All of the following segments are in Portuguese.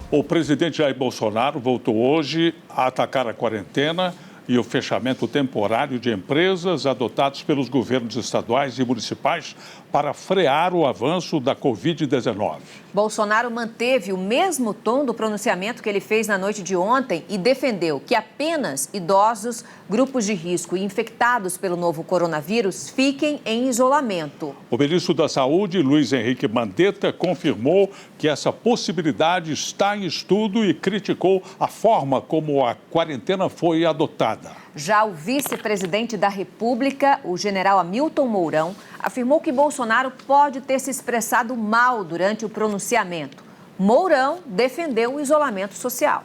O presidente Jair Bolsonaro voltou hoje a atacar a quarentena e o fechamento temporário de empresas adotados pelos governos estaduais e municipais para frear o avanço da Covid-19. Bolsonaro manteve o mesmo tom do pronunciamento que ele fez na noite de ontem e defendeu que apenas idosos, grupos de risco e infectados pelo novo coronavírus fiquem em isolamento. O ministro da Saúde, Luiz Henrique Mandetta, confirmou que essa possibilidade está em estudo e criticou a forma como a quarentena foi adotada. Já o vice-presidente da República, o general Hamilton Mourão, afirmou que Bolsonaro pode ter se expressado mal durante o pronunciamento. Mourão defendeu o isolamento social.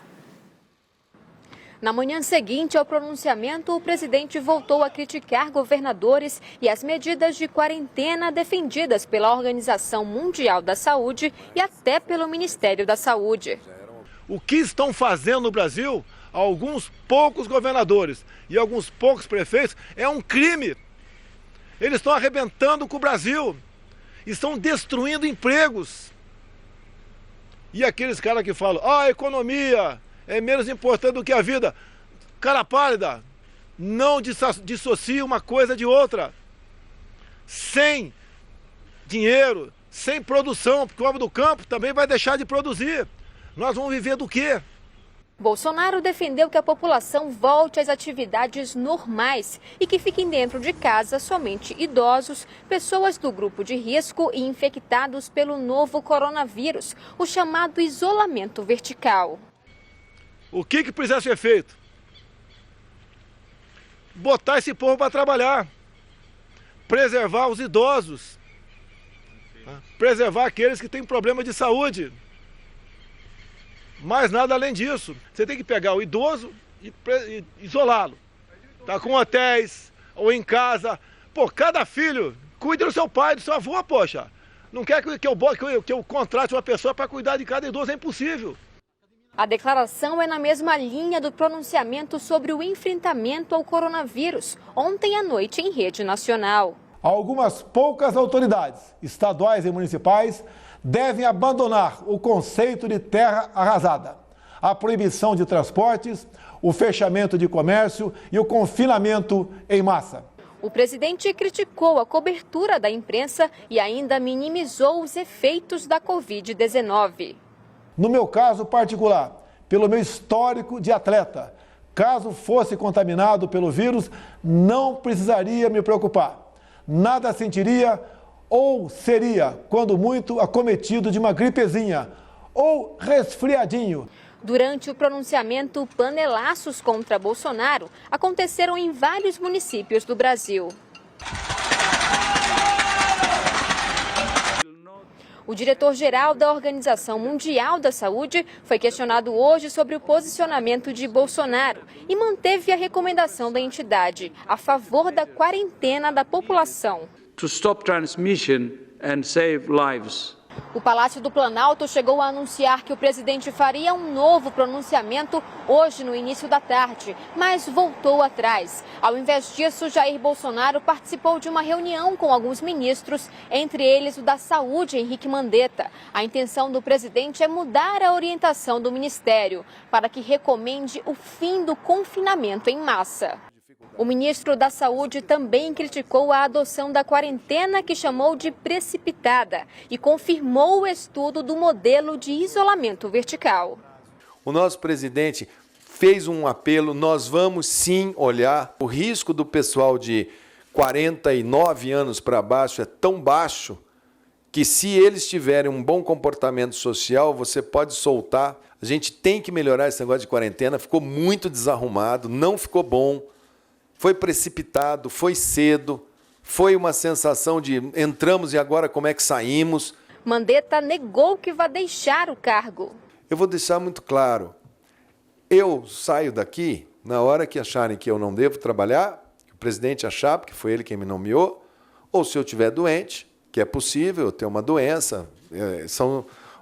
Na manhã seguinte ao pronunciamento, o presidente voltou a criticar governadores e as medidas de quarentena defendidas pela Organização Mundial da Saúde e até pelo Ministério da Saúde. O que estão fazendo no Brasil, alguns poucos governadores e alguns poucos prefeitos, é um crime. Eles estão arrebentando com o Brasil, estão destruindo empregos. E aqueles caras que falam, a economia é menos importante do que a vida. Cara pálida, não dissocia uma coisa de outra. Sem dinheiro, sem produção, porque o homem do campo também vai deixar de produzir. Nós vamos viver do quê? Bolsonaro defendeu que a população volte às atividades normais e que fiquem dentro de casa somente idosos, pessoas do grupo de risco e infectados pelo novo coronavírus, o chamado isolamento vertical. O que precisa ser feito? Botar esse povo para trabalhar, preservar os idosos, preservar aqueles que têm problema de saúde. Mas nada além disso. Você tem que pegar o idoso e isolá-lo. Tá com hotéis ou em casa. Pô, cada filho cuida do seu pai, do seu avô, poxa. Não quer que eu contrate uma pessoa para cuidar de cada idoso, é impossível. A declaração é na mesma linha do pronunciamento sobre o enfrentamento ao coronavírus, ontem à noite em rede nacional. Algumas poucas autoridades, estaduais e municipais, devem abandonar o conceito de terra arrasada, a proibição de transportes, o fechamento de comércio e o confinamento em massa. O presidente criticou a cobertura da imprensa e ainda minimizou os efeitos da Covid-19. No meu caso particular, pelo meu histórico de atleta, caso fosse contaminado pelo vírus, não precisaria me preocupar. Nada sentiria ou seria, quando muito, acometido de uma gripezinha ou resfriadinho. Durante o pronunciamento, panelaços contra Bolsonaro aconteceram em vários municípios do Brasil. O diretor-geral da Organização Mundial da Saúde foi questionado hoje sobre o posicionamento de Bolsonaro e manteve a recomendação da entidade a favor da quarentena da população. To stop transmission and save lives. O Palácio do Planalto chegou a anunciar que o presidente faria um novo pronunciamento hoje no início da tarde, mas voltou atrás. Ao invés disso, Jair Bolsonaro participou de uma reunião com alguns ministros, entre eles o da Saúde, Henrique Mandetta. A intenção do presidente é mudar a orientação do ministério para que recomende o fim do confinamento em massa. O ministro da Saúde também criticou a adoção da quarentena, que chamou de precipitada, e confirmou o estudo do modelo de isolamento vertical. O nosso presidente fez um apelo, nós vamos sim olhar. O risco do pessoal de 49 anos para baixo é tão baixo que, se eles tiverem um bom comportamento social, você pode soltar. A gente tem que melhorar esse negócio de quarentena, ficou muito desarrumado, não ficou bom. Foi precipitado, foi cedo, foi uma sensação de entramos e agora como é que saímos. Mandetta negou que vai deixar o cargo. Eu vou deixar muito claro, eu saio daqui na hora que acharem que eu não devo trabalhar, que o presidente achar, porque foi ele quem me nomeou, ou se eu estiver doente, que é possível eu ter uma doença,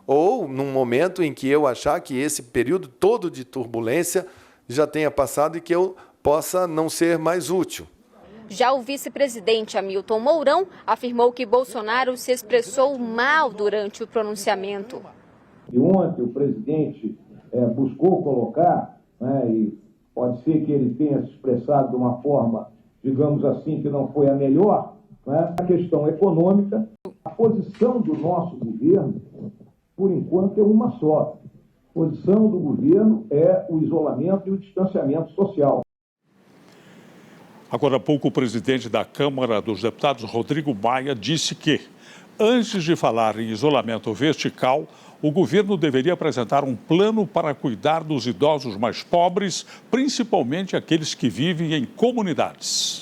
ou num momento em que eu achar que esse período todo de turbulência já tenha passado e que eu possa não ser mais útil. Já o vice-presidente Hamilton Mourão afirmou que Bolsonaro se expressou mal durante o pronunciamento. E ontem o presidente buscou colocar, né, e pode ser que ele tenha se expressado de uma forma, digamos assim, que não foi a melhor, né, a questão econômica. A posição do nosso governo, por enquanto, é uma só. A posição do governo é o isolamento e o distanciamento social. Agora há pouco, o presidente da Câmara dos Deputados, Rodrigo Maia, disse que, antes de falar em isolamento vertical, o governo deveria apresentar um plano para cuidar dos idosos mais pobres, principalmente aqueles que vivem em comunidades.